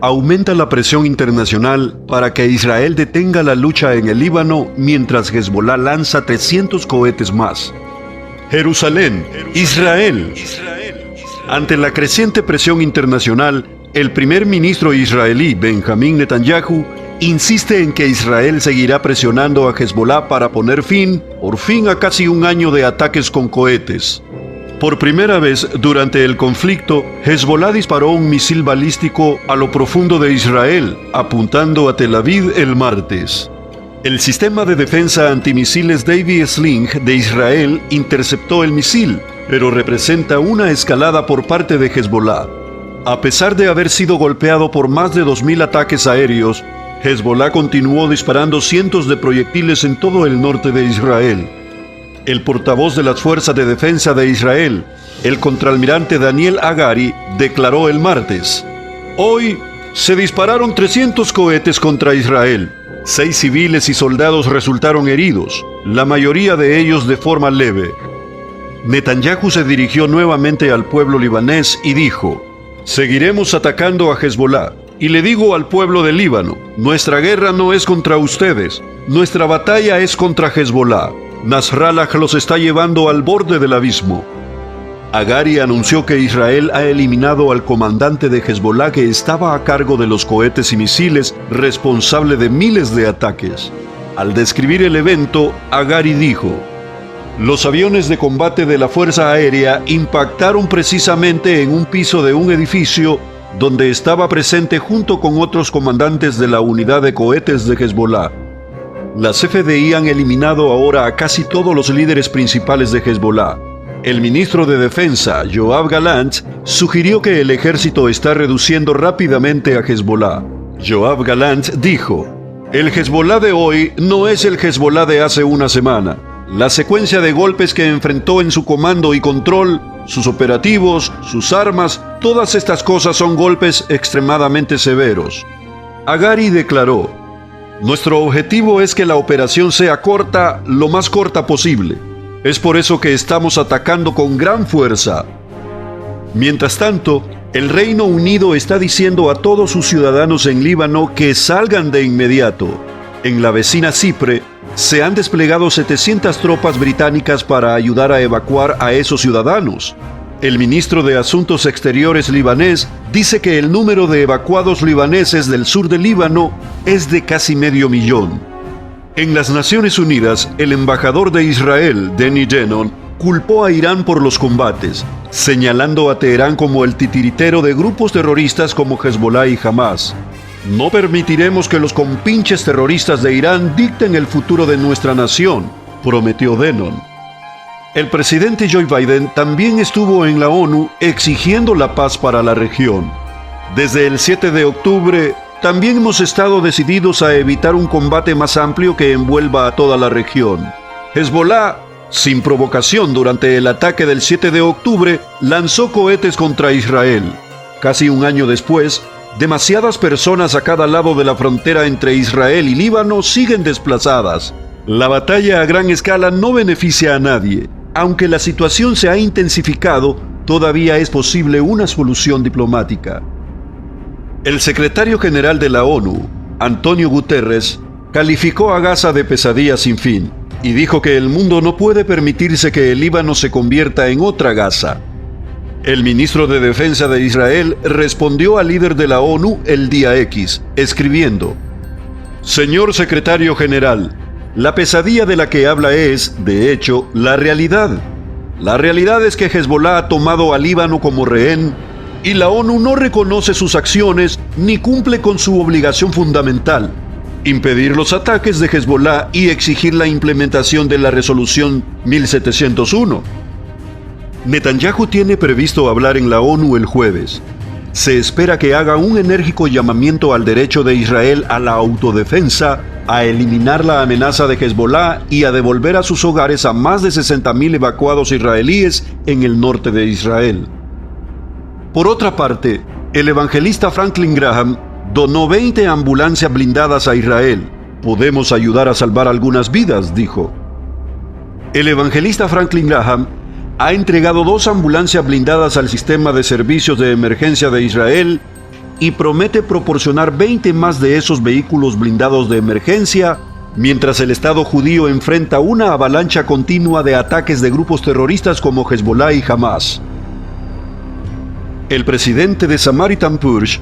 aumenta la presión internacional para que Israel detenga la lucha en el Líbano mientras Hezbolá lanza 300 cohetes más. Jerusalén, Israel. Ante la creciente presión internacional, el primer ministro israelí Benjamín Netanyahu insiste en que Israel seguirá presionando a Hezbolá para poner fin, por fin, a casi un año de ataques con cohetes. Por primera vez durante el conflicto, Hezbolá disparó un misil balístico a lo profundo de Israel, apuntando a Tel Aviv el martes. El sistema de defensa antimisiles Davy Sling de Israel interceptó el misil, pero representa una escalada por parte de Hezbolá. A pesar de haber sido golpeado por más de 2.000 ataques aéreos, Hezbolá continuó disparando cientos de proyectiles en todo el norte de Israel. El portavoz de las Fuerzas de Defensa de Israel, el contraalmirante Daniel Hagari, declaró el martes: «Hoy se dispararon 300 cohetes contra Israel. 6 civiles y soldados resultaron heridos, la mayoría de ellos de forma leve». Netanyahu se dirigió nuevamente al pueblo libanés y dijo: «Seguiremos atacando a Hezbolá. Y le digo al pueblo del Líbano, nuestra guerra no es contra ustedes, nuestra batalla es contra Hezbolá. Nasrallah los está llevando al borde del abismo». Hagari anunció que Israel ha eliminado al comandante de Hezbolá que estaba a cargo de los cohetes y misiles, responsable de miles de ataques. Al describir el evento, Hagari dijo: «Los aviones de combate de la Fuerza Aérea impactaron precisamente en un piso de un edificio donde estaba presente junto con otros comandantes de la unidad de cohetes de Hezbolá. Las FDI han eliminado ahora a casi todos los líderes principales de Hezbolá. El ministro de Defensa, Yoav Gallant, sugirió que el ejército está reduciendo rápidamente a Hezbolá. Yoav Gallant dijo: «El Hezbolá de hoy no es el Hezbolá de hace una semana. La secuencia de golpes que enfrentó en su comando y control, sus operativos, sus armas, todas estas cosas son golpes extremadamente severos». Hagari declaró: «Nuestro objetivo es que la operación sea corta, lo más corta posible. Es por eso que estamos atacando con gran fuerza». Mientras tanto, el Reino Unido está diciendo a todos sus ciudadanos en Líbano que salgan de inmediato. En la vecina Chipre, se han desplegado 700 tropas británicas para ayudar a evacuar a esos ciudadanos. El ministro de Asuntos Exteriores libanés dice que el número de evacuados libaneses del sur del Líbano es de casi 500.000. En las Naciones Unidas, el embajador de Israel, Danny Danon, culpó a Irán por los combates, señalando a Teherán como el titiritero de grupos terroristas como Hezbolá y Hamas. «No permitiremos que los compinches terroristas de Irán dicten el futuro de nuestra nación», prometió Danon. El presidente Joe Biden también estuvo en la ONU exigiendo la paz para la región. «Desde el 7 de octubre, también hemos estado decididos a evitar un combate más amplio que envuelva a toda la región. Hezbolá, sin provocación durante el ataque del 7 de octubre, lanzó cohetes contra Israel. Casi un año después, demasiadas personas a cada lado de la frontera entre Israel y Líbano siguen desplazadas. La batalla a gran escala no beneficia a nadie. Aunque la situación se ha intensificado, todavía es posible una solución diplomática». El secretario general de la ONU, Antonio Guterres, calificó a Gaza de pesadilla sin fin y dijo que el mundo no puede permitirse que el Líbano se convierta en otra Gaza. El ministro de Defensa de Israel respondió al líder de la ONU el día X, escribiendo: «Señor secretario general, la pesadilla de la que habla es, de hecho, la realidad. La realidad es que Hezbolá ha tomado al Líbano como rehén y la ONU no reconoce sus acciones ni cumple con su obligación fundamental: impedir los ataques de Hezbolá y exigir la implementación de la resolución 1701. Netanyahu tiene previsto hablar en la ONU el jueves. Se espera que haga un enérgico llamamiento al derecho de Israel a la autodefensa, a eliminar la amenaza de Hezbolá y a devolver a sus hogares a más de 60.000 evacuados israelíes en el norte de Israel. Por otra parte, el evangelista Franklin Graham donó 20 ambulancias blindadas a Israel. «Podemos ayudar a salvar algunas vidas», dijo. El evangelista Franklin Graham ha entregado 2 ambulancias blindadas al sistema de servicios de emergencia de Israel y promete proporcionar 20 más de esos vehículos blindados de emergencia, mientras el Estado judío enfrenta una avalancha continua de ataques de grupos terroristas como Hezbollah y Hamas. El presidente de Samaritan Purge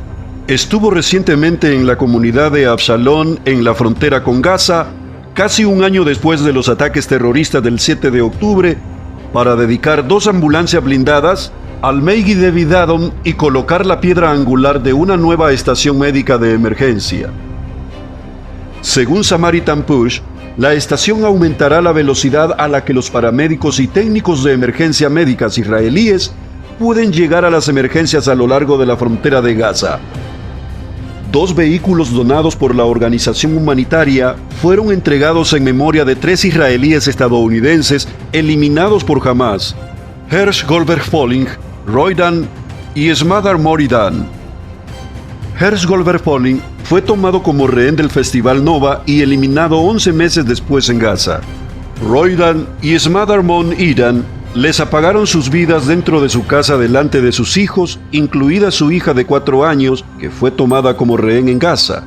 estuvo recientemente en la comunidad de Absalón en la frontera con Gaza, casi un año después de los ataques terroristas del 7 de octubre, para dedicar 2 ambulancias blindadas al Meigi David Adom y colocar la piedra angular de una nueva estación médica de emergencia. Según Samaritan Purge, la estación aumentará la velocidad a la que los paramédicos y técnicos de emergencia médicas israelíes pueden llegar a las emergencias a lo largo de la frontera de Gaza. 2 vehículos donados por la organización humanitaria fueron entregados en memoria de 3 israelíes estadounidenses eliminados por Hamas: Hersh Goldberg Polling, Roy Dan y Smadar Moridan. Hersh Goldberg Polling fue tomado como rehén del Festival Nova y eliminado 11 meses después en Gaza. Roy Dan y Smadar Moridan les apagaron sus vidas dentro de su casa delante de sus hijos, incluida su hija de 4 años, que fue tomada como rehén en Gaza.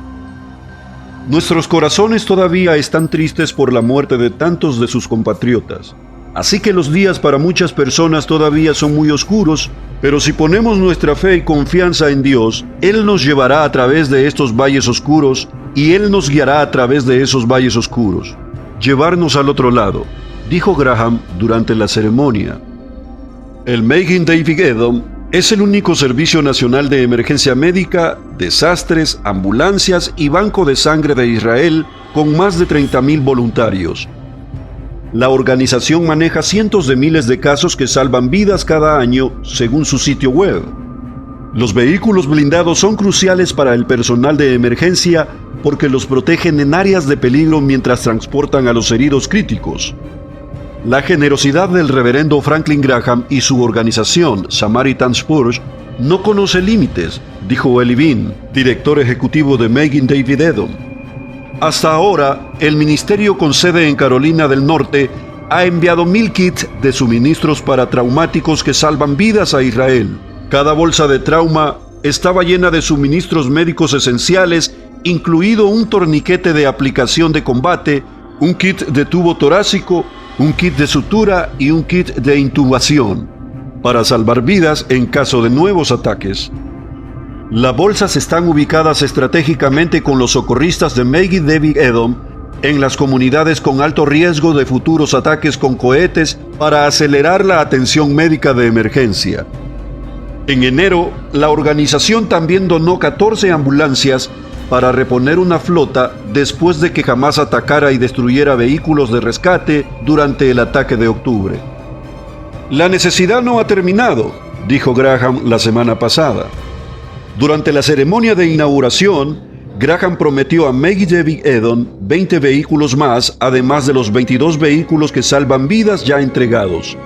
Nuestros corazones todavía están tristes por la muerte de tantos de sus compatriotas. Así que los días para muchas personas todavía son muy oscuros, pero si ponemos nuestra fe y confianza en Dios, Él nos llevará a través de estos valles oscuros y Él nos guiará a través de esos valles oscuros. Llevarnos al otro lado, dijo Graham durante la ceremonia. El Meigi David Adom es el único servicio nacional de emergencia médica, desastres, ambulancias y banco de sangre de Israel con más de 30,000 voluntarios. La organización maneja cientos de miles de casos que salvan vidas cada año, según su sitio web. Los vehículos blindados son cruciales para el personal de emergencia porque los protegen en áreas de peligro mientras transportan a los heridos críticos. La generosidad del reverendo Franklin Graham y su organización, Samaritan Purge, no conoce límites, dijo Eli Bean, director ejecutivo de Meigi David Adom. Hasta ahora, el ministerio con sede en Carolina del Norte ha enviado 1,000 kits de suministros para traumáticos que salvan vidas a Israel. Cada bolsa de trauma estaba llena de suministros médicos esenciales, incluido un torniquete de aplicación de combate, un kit de tubo torácico, un kit de sutura y un kit de intubación, para salvar vidas en caso de nuevos ataques. Las bolsas están ubicadas estratégicamente con los socorristas de Meigi David Adom en las comunidades con alto riesgo de futuros ataques con cohetes para acelerar la atención médica de emergencia. En enero, la organización también donó 14 ambulancias para reponer una flota después de que Hamas atacara y destruyera vehículos de rescate durante el ataque de octubre. La necesidad no ha terminado, dijo Graham la semana pasada. Durante la ceremonia de inauguración, Graham prometió a Meigi David Adom 20 vehículos más, además de los 22 vehículos que salvan vidas ya entregados.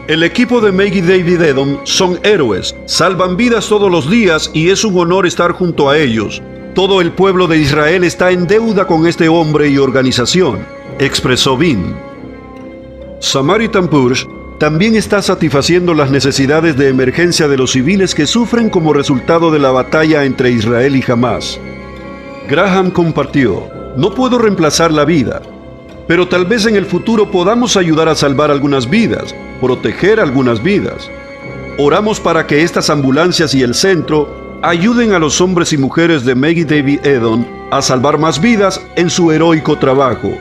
El equipo de Meigi David Adom son héroes, salvan vidas todos los días y es un honor estar junto a ellos. Todo el pueblo de Israel está en deuda con este hombre y organización, expresó Bean. Samaritan Purge también está satisfaciendo las necesidades de emergencia de los civiles que sufren como resultado de la batalla entre Israel y Hamas. Graham compartió: "No puedo reemplazar la vida, pero tal vez en el futuro podamos ayudar a salvar algunas vidas, proteger algunas vidas. Oramos para que estas ambulancias y el centro ayuden a los hombres y mujeres de Meigi David Adom a salvar más vidas en su heroico trabajo.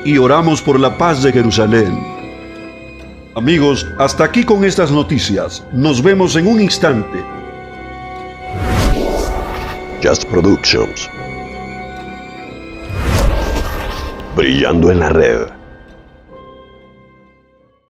Y oramos por la paz de Jerusalén". Amigos, hasta aquí con estas noticias. Nos vemos en un instante. Just Productions. Brillando en la red.